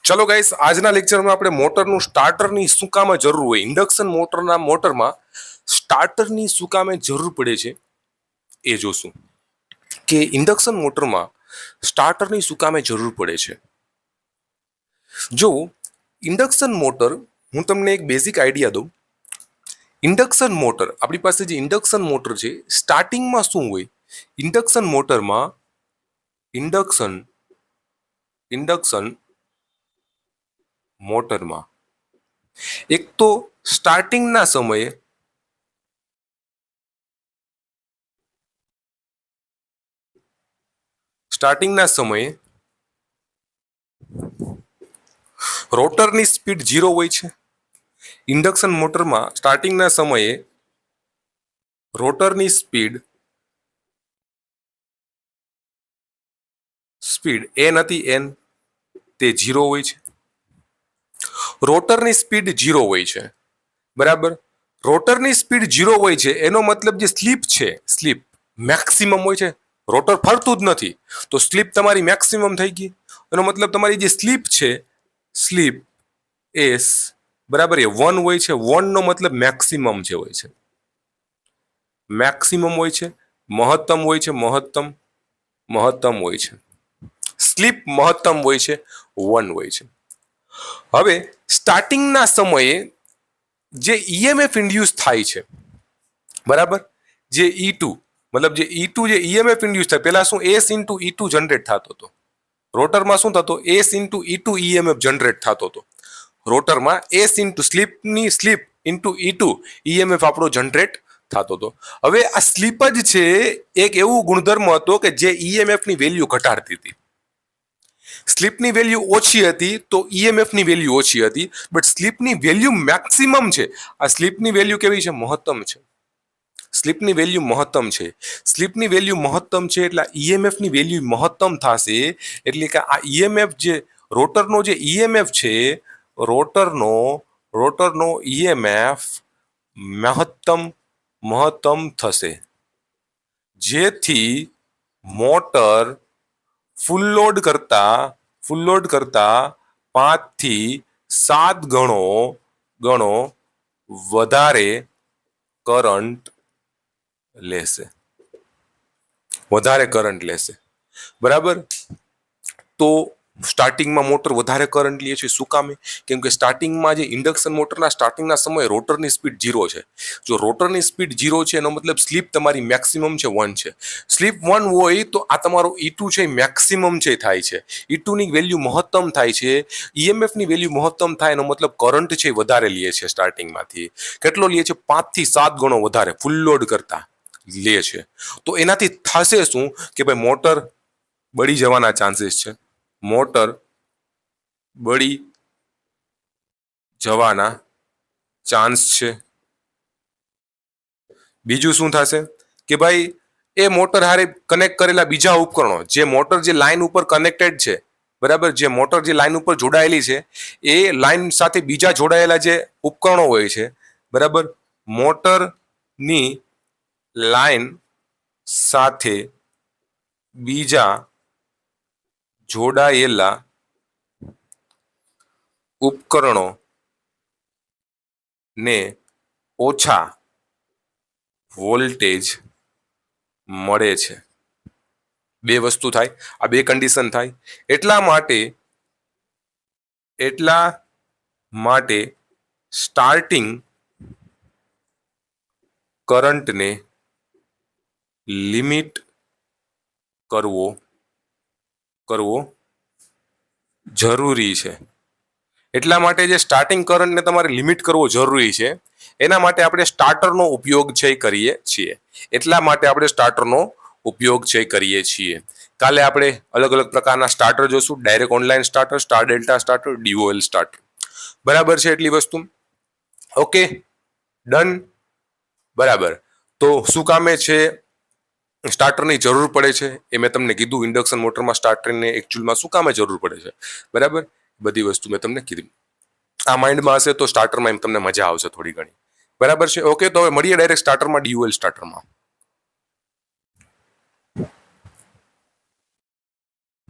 ચલો ગાઈસ, આજના લેક્ચરમાં આપણે મોટરનું સ્ટાર્ટરની શું કામ જરૂર હોય, ઇન્ડક્શન મોટરમાં સ્ટાર્ટરની શું કામ જરૂર પડે છે એ જોશું કે ઇન્ડક્શન મોટરમાં સ્ટાર્ટરની શું કામ જરૂર પડે છે. જો ઇન્ડક્શન મોટર, હું તમને એક બેઝિક આઈડિયા દઉં. ઇન્ડક્શન મોટર, આપણી પાસે જે ઇન્ડક્શન મોટર છે, સ્ટાર્ટિંગમાં શું હોય? ઇન્ડક્શન મોટરમાં ઇન્ડક્શન મોટરમાં એક તો સ્ટાર્ટિંગના સમયે રોટરની સ્પીડ 0 હોય છે. ઇન્ડક્શન મોટરમાં સ્ટાર્ટિંગના સમયે રોટરની સ્પીડ n હતી, n તે 0 હોય છે. રોટરની સ્પીડ 0 હોય છે, બરાબર. રોટરની સ્પીડ 0 હોય છે એનો મતલબ જે સ્લીપ છે, સ્લીપ મેક્સિમમ હોય છે. રોટર ફરતું જ નથી તો સ્લીપ તમારી મેક્સિમમ થઈ ગઈ. એનો મતલબ તમારી જે સ્લીપ છે, સ્લીપ એસ બરાબર એ 1 હોય છે. 1 નો મતલબ મેક્સિમમ જે હોય છે, મેક્સિમમ હોય છે. મહત્તમ હોય છે, મહત્તમ હોય છે. સ્લીપ મહત્તમ હોય છે, 1 હોય છે. હવે સ્ટાર્ટિંગના સમયે જે ઈએમએફ ઇન્ડ્યુસ થાય છે, બરાબર, જે E2 મતલબ જે E2 જે ઈએમએફ ઇન્ડ્યુસ થાય, પહેલા શું S ઇન્ટુ E2 જનરેટ થતો હતો. રોટરમાં શું થતો? S into E2 EMF generate થતો હતો. રોટરમાં S into slip into E2 EMF આપણો જનરેટ થતો હતો. હવે આ સ્લીપ જ છે એક એવું ગુણધર્મ હતો કે જે ઈએમએફ ની વેલ્યુ ઘટાડતી હતી. સ્લીપની વેલ્યુ ઓછી હતી તો ઈએમએફની વેલ્યુ ઓછી હતી, બટ સ્લીપની વેલ્યુ મેક્સિમમ છે. આ સ્લીપની વેલ્યુ કેવી છે? મહત્તમ છે. સ્લીપની વેલ્યુ મહત્તમ છે. સ્લીપની વેલ્યુ મહત્તમ છે એટલે ઈએમએફની વેલ્યુ મહત્તમ થશે. એટલે કે આ ઈએમએફ જે રોટરનો જે ઈએમએફ છે, રોટરનો ઈએમએફ મહત્તમ થશે, જેથી મોટર ફૂલ લોડ કરતા 5 થી 7 ગણો વધારે કરંટ લેશે, બરાબર. તો સ્ટાર્ટિંગમાં મોટર વધારે કરંટ લે છે. શું કામે? કેમ કે સ્ટાર્ટિંગમાં જે ઇન્ડક્શન મોટરના સ્ટાર્ટિંગના સમયે રોટરની સ્પીડ 0 છે. જો રોટરની સ્પીડ 0 છે એનો મતલબ સ્લીપ તમારી મેક્સિમમ છે, 1 છે. સ્લીપ 1 હોય તો આ તમારો E2 છે મેક્સિમમ છે થાય છે. E2 ની વેલ્યુ મહત્તમ થાય છે. ઈએમએફ ની વેલ્યુ મહત્તમ થાય એનો મતલબ કરંટ છે વધારે લે છે. સ્ટાર્ટિંગમાંથી કેટલો લે છે? 5 થી 7 ગણો વધારે ફૂલ લોડ કરતા લે છે. તો એનાથી થશે શું કે ભાઈ મોટર બળી જવાના ચાન્સીસ છે. મોટર બળી જવાના ચાન્સ છે. બીજું શું થશે કે ભાઈ એ મોટર હારે કનેક્ટ કરેલા બીજા ઉપકરણો, જે મોટર જે લાઈન ઉપર કનેક્ટેડ છે, બરાબર, જે મોટર જે લાઈન ઉપર જોડાયેલી છે એ લાઈન સાથે બીજા જોડાયેલા જે ઉપકરણો હોય છે, બરાબર, મોટરની લાઈન સાથે બીજા જોડાયેલા ઉપકરણો ને ઓછા વોલ્ટેજ મળે છે. બે વસ્તુ થાય, આ બે કન્ડિશન થાય. એટલા માટે સ્ટાર્ટિંગ કરંટને લિમિટ કરવો જરૂરી છે. એટલા માટે જે સ્ટાર્ટિંગ કરંટને તમારે લિમિટ કરવો જરૂરી છે, એના માટે આપણે સ્ટાર્ટરનો ઉપયોગ કરીએ છીએ. કાલે આપણે અલગ અલગ પ્રકારના સ્ટાર્ટર જોશું. Direct online starter, star delta starter, DOL starter, બરાબર છે એટલી વસ્તુ. ઓકે, ડન, બરાબર. તો શું કામે છે સ્ટાર્ટરની જરૂર પડે છે એ મેં તમને કીધું. ઇન્ડક્શન મોટરમાં સ્ટાર્ટરને એકચ્યુઅલમાં શું કામે જરૂર પડે છે, બરાબર, બધી વસ્તુ મેં તમને કીધી. આ માઇન્ડમાં હશે તો સ્ટાર્ટરમાં એમ તમને મજા આવશે થોડી ઘણી, બરાબર છે. ઓકે, તો હવે મળીએ ડાયરેક્ટ સ્ટાર્ટરમાં, DOL સ્ટાર્ટરમાં.